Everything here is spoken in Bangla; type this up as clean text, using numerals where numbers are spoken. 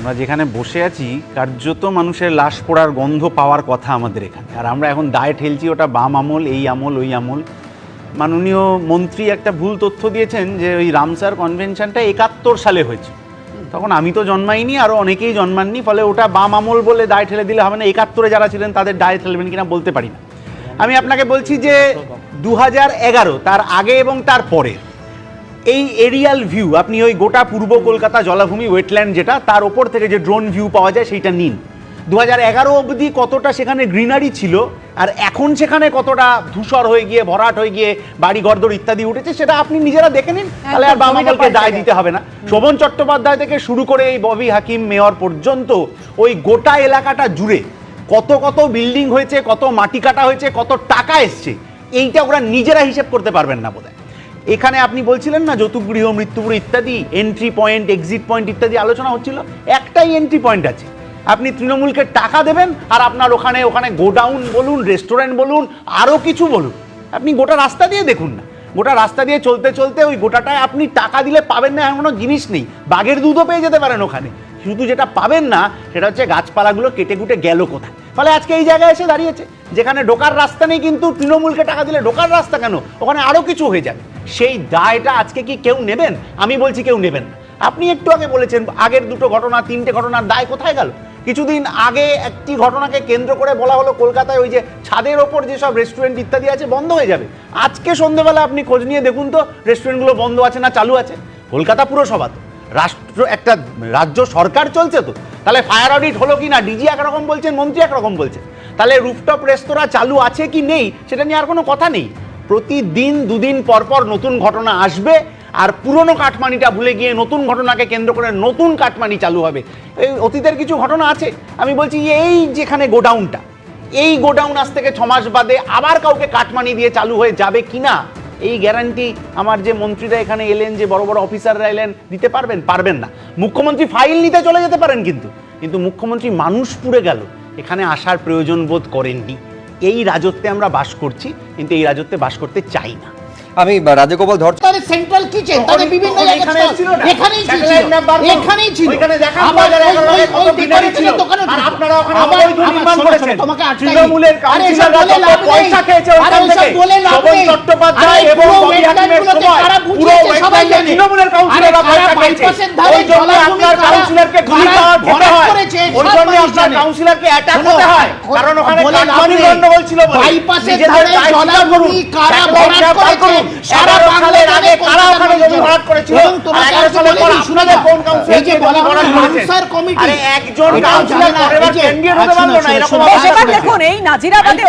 আমরা যেখানে বসে আছি কার্যত মানুষের লাশ পোড়ার গন্ধ পাওয়ার কথা আমাদের এখানে, আর আমরা এখন দায় ঠেলছি ওটা বাম আমল, এই আমল, ওই আমল। মাননীয় মন্ত্রী একটা ভুল তথ্য দিয়েছেন যে ওই রামসার কনভেনশনটা 71 সালে হয়েছে, তখন আমি তো জন্মাইনি, আরও অনেকেই জন্মাননি, ফলে ওটা বাম আমল বলে দায় ঠেলে দিলে হবে না। 71-এ যারা ছিলেন তাদের দায় ঠেলবেন কিনা বলতে পারি না। আমি আপনাকে বলছি যে 2011 তার আগে এবং তার পরে এই এরিয়াল ভিউ, আপনি ওই গোটা পূর্ব কলকাতা জলাভূমি ওয়েটল্যান্ড যেটা, তার ওপর থেকে যে ড্রোন ভিউ পাওয়া যায় সেইটা নিন। 2011 অবধি কতটা সেখানে গ্রিনারি ছিল আর এখন সেখানে কতটা ধূসর হয়ে গিয়ে, ভরাট হয়ে গিয়ে, বাড়ি ঘরদোর ইত্যাদি উঠেছে, সেটা আপনি নিজেরা দেখে নিন, তাহলে আর বাম আমলকে দায় দিতে হবে না। শোভন চট্টোপাধ্যায় থেকে শুরু করে এই ববি হাকিম মেয়র পর্যন্ত ওই গোটা এলাকাটা জুড়ে কত কত বিল্ডিং হয়েছে, কত মাটি কাটা হয়েছে, কত টাকা এসছে, এইটা ওরা নিজেরা হিসেব করতে পারবেন না বোধহয়। এখানে আপনি বলছিলেন না যৌতুকগৃহ, মৃত্যুপুর ইত্যাদি, এন্ট্রি পয়েন্ট, এক্সিট পয়েন্ট ইত্যাদি আলোচনা হচ্ছিল। একটাই এন্ট্রি পয়েন্ট আছে, আপনি তৃণমূলকে টাকা দেবেন আর আপনার ওখানে গোডাউন বলুন, রেস্টুরেন্ট বলুন, আরও কিছু বলুন, আপনি গোটা রাস্তা দিয়ে দেখুন না, গোটা রাস্তা দিয়ে চলতে চলতে ওই গোটাটায় আপনি টাকা দিলে পাবেন না এমন কোনো জিনিস নেই। বাঘের দুধও পেয়ে যেতে পারেন ওখানে, শুধু যেটা পাবেন না সেটা হচ্ছে গাছপালাগুলো কেটে কুটে গেল কোথায়। ফলে আজকে এই জায়গায় এসে দাঁড়িয়েছে যেখানে ঢোকার রাস্তা নেই, কিন্তু তৃণমূলকে টাকা দিলে ঢোকার রাস্তা কেন, ওখানে আরও কিছু হয়ে যাবে। সেই দায়টা আজকে কি কেউ নেবেন? আমি বলছি কেউ নেবেন না। আপনি একটু আগে বলেছেন আগের দুটো ঘটনা, তিনটে ঘটনার দায় কোথায় গেল? কিছুদিন আগে একটি ঘটনাকে কেন্দ্র করে বলা হলো কলকাতায় ওই যে ছাদের ওপর যেসব রেস্টুরেন্ট ইত্যাদি আছে বন্ধ হয়ে যাবে। আজকে সন্ধ্যেবেলা আপনি খোঁজ নিয়ে দেখুন তো রেস্টুরেন্টগুলো বন্ধ আছে না চালু আছে। কলকাতা পুরসভা তো একটা রাজ্য সরকার চলছে, তো তাহলে ফায়ার অডিট হলো কি না, ডিজি একরকম বলছেন, মন্ত্রী একরকম বলছেন, তাহলে রুফটপ রেস্তোরাঁ চালু আছে কি নেই সেটা নিয়ে আর কোনো কথা নেই। প্রতিদিন দুদিন পরপর নতুন ঘটনা আসবে আর পুরনো কাটমানিটা ভুলে গিয়ে নতুন ঘটনাকে কেন্দ্র করে নতুন কাটমানি চালু হবে। এই অতীতের কিছু ঘটনা আছে, আমি বলছি এই যেখানে গোডাউনটা, এই গোডাউন আজ থেকে 6 মাস বাদে আবার কাউকে কাটমানি দিয়ে চালু হয়ে যাবে কিনা, এই গ্যারান্টি আমার যে মন্ত্রীরা এখানে এলেন, যে বড় বড় অফিসাররা এলেন, দিতে পারবেন? পারবেন না। মুখ্যমন্ত্রী ফাইল নিতে চলে যেতে পারেন, কিন্তু মুখ্যমন্ত্রী মানুষ পুড়ে গেল এখানে আসার প্রয়োজন বোধ করেননি। এই রাজত্বে আমরা বাস করছি, কিন্তু এই রাজত্বে বাস করতে চাই না। আমি রাজগোপাল ধর সেন্ট্রাল কিচেন তাদের বিভিন্ন এখানেই ছিল, এখানেই ছিল, ওইখানে দেখা আর আপনারা ওখানে অবৈধ নির্মাণ করেছেন। তৃণমূলের কাউন্সিলররা কত পয়সা খেয়েছে ওইখান থেকে, শোভন চট্টোপাধ্যায় এবং ববি হাকিমের সময় পুরো তৃণমূলের কাউন্সিলররা পয়সা খেয়েছে। ওই জন্য আপনার কাউন্সিলরকে গুলি খেতে হয়, ওই জন্য আপনার কাউন্সিলরকে অ্যাটাক হতে হয়, কারণ ওখানে কাটমানি গন্ডগোল ছিল বলে। বাইপাসের ধারে জলাভূমি কারা ভরাট করেছে, সারা বাংলার আগে কারা ওখানে জমি ভরাট করেছিল, এবং তোমাকে সালের পর আপনাদের কোন কাউন্সিলর যে বলা হলো রামসার কমিটি, আরে একজন কাউন্সিলর পরের বার ক্যান্ডিডেট হতে পারলো না, এরকম দেখুন এই নাজিরাবাদে